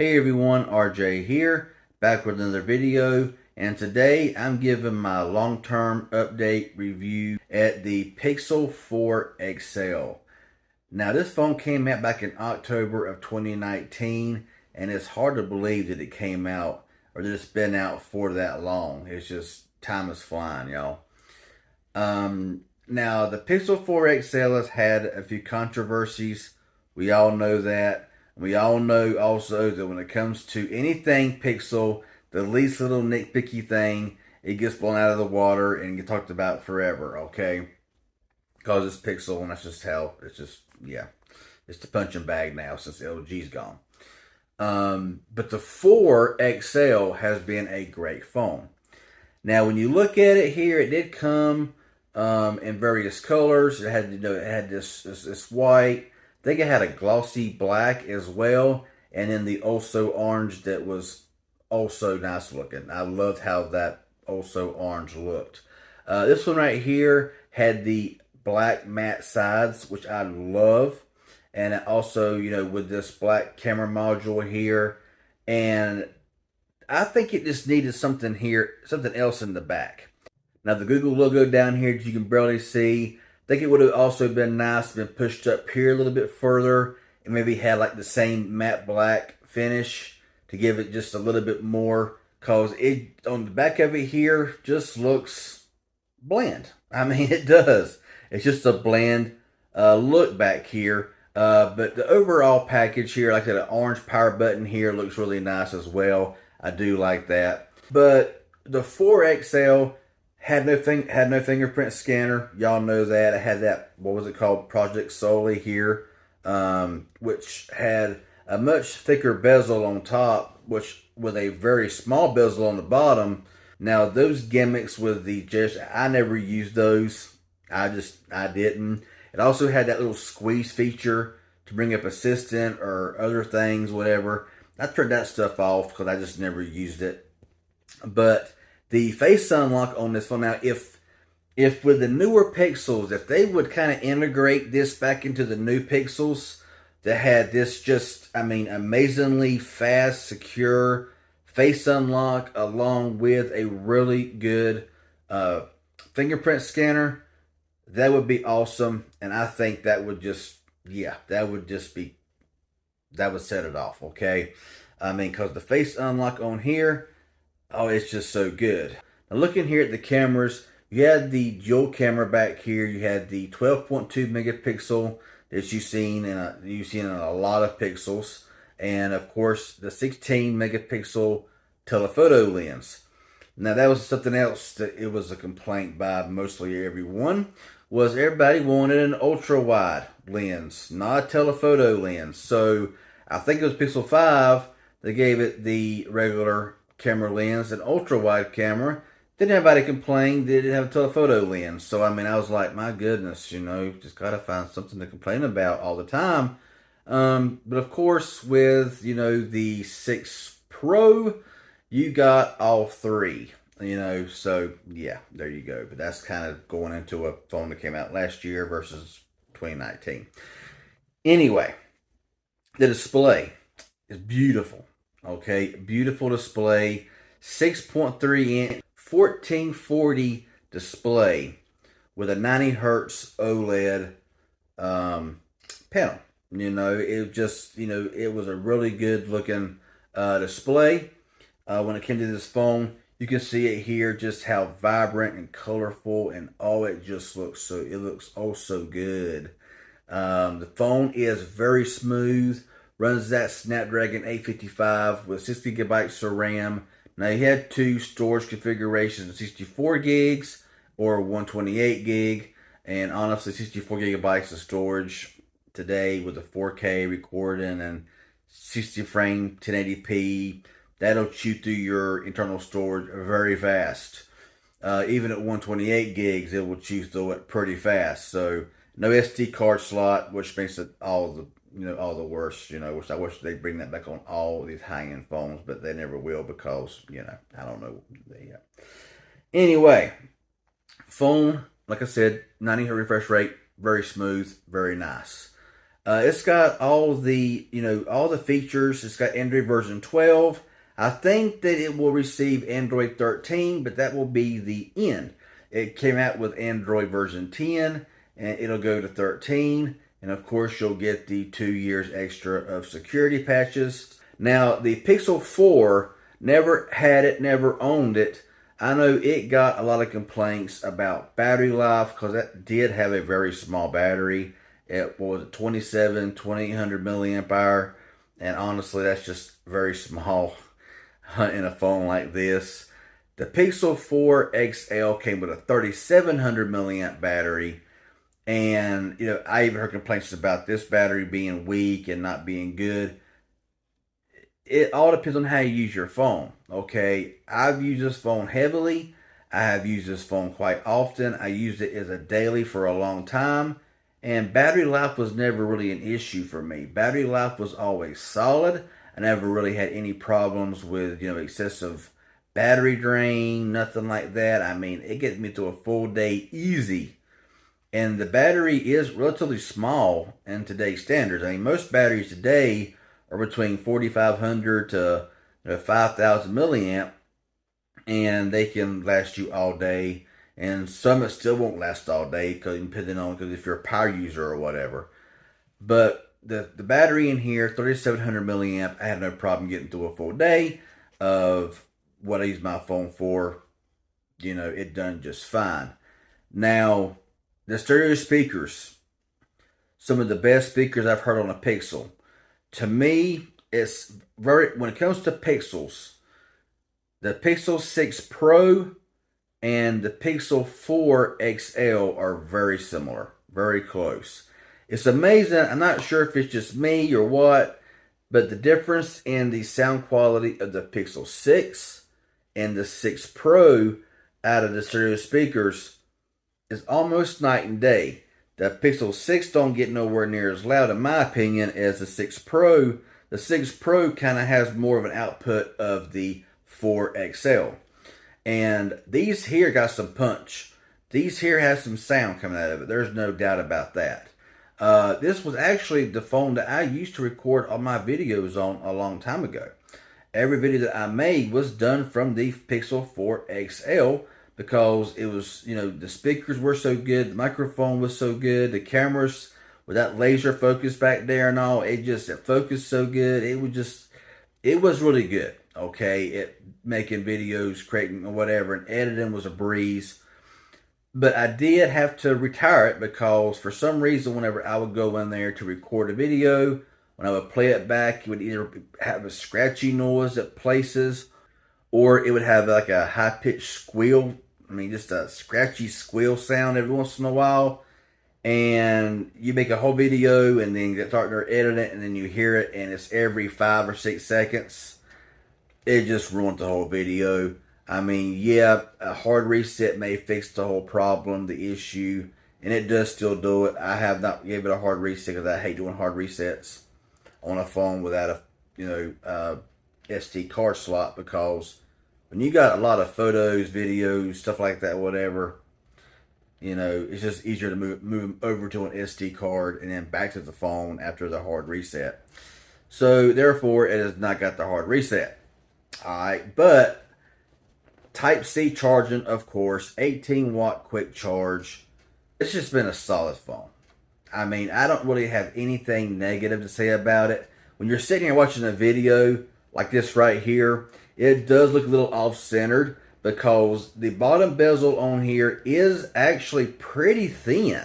Hey everyone, RJ here, back with another video, and today I'm giving my long-term update review at the Pixel 4 XL. Now this phone came out back in October of 2019, and it's hard to believe that it came out, or that it's been out for that long. It's just, time is flying, y'all. Now the Pixel 4 XL has had a few controversies. We all know that. We all know also that when it comes to anything Pixel, the least little nitpicky thing, it gets blown out of the water and gets talked about forever, okay? Because it's Pixel and that's just how, it's just, yeah. It's the punching bag now since the LG's gone. But the 4 XL has been a great phone. Now, when you look at it here, it did come in various colors. It had, it had this white. I think it had a glossy black as well, and then the also orange that was also nice looking. I loved how that also orange looked. This one right here had the black matte sides, which I love, and also, with this black camera module here, and I think it just needed something here, something else in the back. Now the Google logo down here, you can barely see. I think it would have also been nice to been pushed up here a little bit further and maybe had like the same matte black finish to give it just a little bit more, because it on the back of it here just looks bland. I mean, it does. It's just a bland look back here. But the overall package here, like that orange power button here, looks really nice as well. I do like that. But the 4 XL had no fingerprint scanner. Y'all know that. It had that, what was it called? Project Soli here, which had a much thicker bezel on top, which with a very small bezel on the bottom. Now those gimmicks with the gesture, I never used those. I didn't. It also had that little squeeze feature to bring up assistant or other things, whatever. I turned that stuff off because I just never used it. But the face unlock on this phone, now if with the newer Pixels, if they would kind of integrate this back into the new Pixels that had this just, I mean, amazingly fast, secure face unlock along with a really good fingerprint scanner, that would be awesome. And I think that would just, yeah, that would set it off, okay? I mean, because the face unlock on here, oh, it's just so good. Now looking here at the cameras, you had the dual camera back here. You had the 12.2 megapixel that you've seen in a lot of Pixels, and of course the 16 megapixel telephoto lens. Now that was something else that it was a complaint by mostly everyone, was everybody wanted an ultra wide lens, not a telephoto lens. So I think it was Pixel 5 that gave it the regular camera lens, an ultra wide camera. Didn't everybody complain they didn't have a telephoto lens? So I mean, I was like, my goodness, just gotta find something to complain about all the time. But of course, with the 6 Pro, you got all three. So yeah, there you go. But that's kind of going into a phone that came out last year versus 2019. Anyway, the display is beautiful. Okay, beautiful display, 6.3 inch, 1440 display with a 90 hertz OLED panel. It just, it was a really good looking display. When it came to this phone, you can see it here, just how vibrant and colorful, and it just looks it looks oh so good. The phone is very smooth. Runs that Snapdragon 855 with 60 gigabytes of RAM. Now you had two storage configurations, 64 gigs or 128 gig. And honestly, 64 gigabytes of storage today with a 4K recording and 60 frame 1080p, that'll chew through your internal storage very fast. Even at 128 gigs, it will chew through it pretty fast. So no SD card slot, which makes it all the worst, which I wish they'd bring that back on all these high-end phones, but they never will because, I don't know. Anyway, phone, like I said, 90 hertz refresh rate, very smooth, very nice. It's got all the, all the features. It's got Android version 12. I think that it will receive Android 13, but that will be the end. It came out with Android version 10, and it'll go to 13. And of course, you'll get the 2 years extra of security patches. Now, the Pixel 4, never had it, never owned it. I know it got a lot of complaints about battery life because that did have a very small battery. It was 2800 milliamp hour, and honestly, that's just very small in a phone like this. The Pixel 4 XL came with a 3700 milliamp battery, and I even heard complaints about this battery being weak and not being good. It all depends on how you use your phone. Okay, I've used this phone heavily. I have used this phone quite often. I used it as a daily for a long time, and battery life was never really an issue for me. Battery life was always solid. I never really had any problems with excessive battery drain, nothing like that. I mean, it gets me through a full day easy. And the battery is relatively small in today's standards. I mean, most batteries today are between 4,500 to 5,000 milliamp, and they can last you all day. And some it still won't last all day because depending on if you're a power user or whatever. But the battery in here, 3,700 milliamp, I had no problem getting through a full day of what I use my phone for. It done just fine. Now, the stereo speakers, some of the best speakers I've heard on a Pixel. To me, it's when it comes to Pixels, the Pixel 6 Pro and the Pixel 4 XL are very similar, very close. It's amazing. I'm not sure if it's just me or what, but the difference in the sound quality of the Pixel 6 and the 6 Pro out of the stereo speakers is almost night and day. The Pixel 6 don't get nowhere near as loud, in my opinion, as the 6 Pro. The 6 Pro kind of has more of an output of the 4 XL. And these here got some punch. These here have some sound coming out of it. There's no doubt about that. This was actually the phone that I used to record all my videos on a long time ago. Every video that I made was done from the Pixel 4 XL because it was, the speakers were so good, the microphone was so good, the cameras with that laser focus back there and all, it focused so good. It was really good. Okay, making videos, creating whatever, and editing was a breeze. But I did have to retire it because for some reason, whenever I would go in there to record a video, when I would play it back, it would either have a scratchy noise at places, or it would have like a high-pitched squeal. I mean, just a scratchy squeal sound every once in a while. And you make a whole video, and then you start to edit it, and then you hear it, and it's every 5 or 6 seconds. It just ruined the whole video. I mean, yeah, a hard reset may fix the whole problem, the issue, and it does still do it. I have not gave it a hard reset because I hate doing hard resets on a phone without a SD card slot, because when you got a lot of photos, videos, stuff like that, whatever, it's just easier to move over to an SD card and then back to the phone after the hard reset. So therefore, it has not got the hard reset. Alright, but Type-C charging, of course, 18-watt quick charge. It's just been a solid phone. I mean, I don't really have anything negative to say about it. When you're sitting here watching a video like this right here, it does look a little off-centered because the bottom bezel on here is actually pretty thin.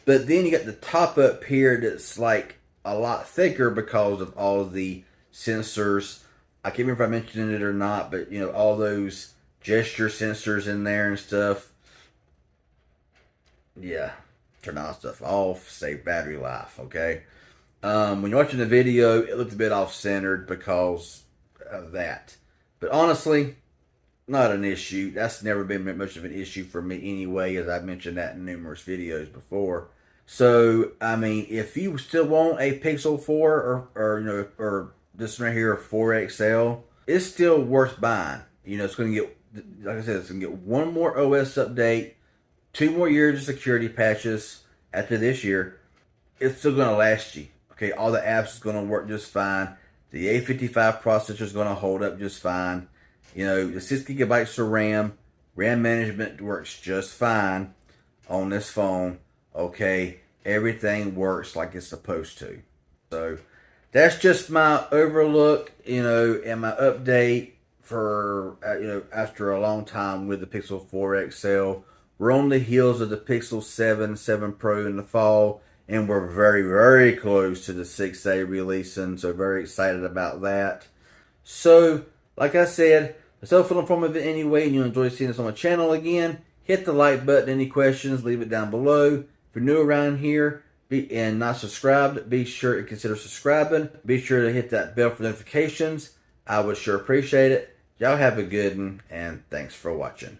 But then you got the top up here that's like a lot thicker because of all of the sensors. I can't remember if I mentioned it or not, but all those gesture sensors in there and stuff. Yeah, turn all stuff off, save battery life, okay? When you're watching the video, it looked a bit off-centered because of that. But honestly, not an issue. That's never been much of an issue for me anyway, as I've mentioned that in numerous videos before. So, I mean, if you still want a Pixel 4 or this right here, a 4 XL, it's still worth buying. It's going to get, like I said, it's going to get one more OS update, 2 more years of security patches after this year. it's still going to last you. Okay, all the apps is going to work just fine. The A55 processor is going to hold up just fine. You know, the 6 gigabytes of RAM management works just fine on this phone. Okay, everything works like it's supposed to. So that's just my overlook, you know, and my update for after a long time with the Pixel 4 XL. We're on the heels of the Pixel 7 Pro in the fall, and we're very, very close to the 6A releasing, so very excited about that. So, like I said, it's helpful informative anyway, and you enjoy seeing this on my channel again, hit the like button. Any questions, leave it down below. If you're new around here and not subscribed, be sure to consider subscribing. Be sure to hit that bell for notifications. I would sure appreciate it. Y'all have a good one, and thanks for watching.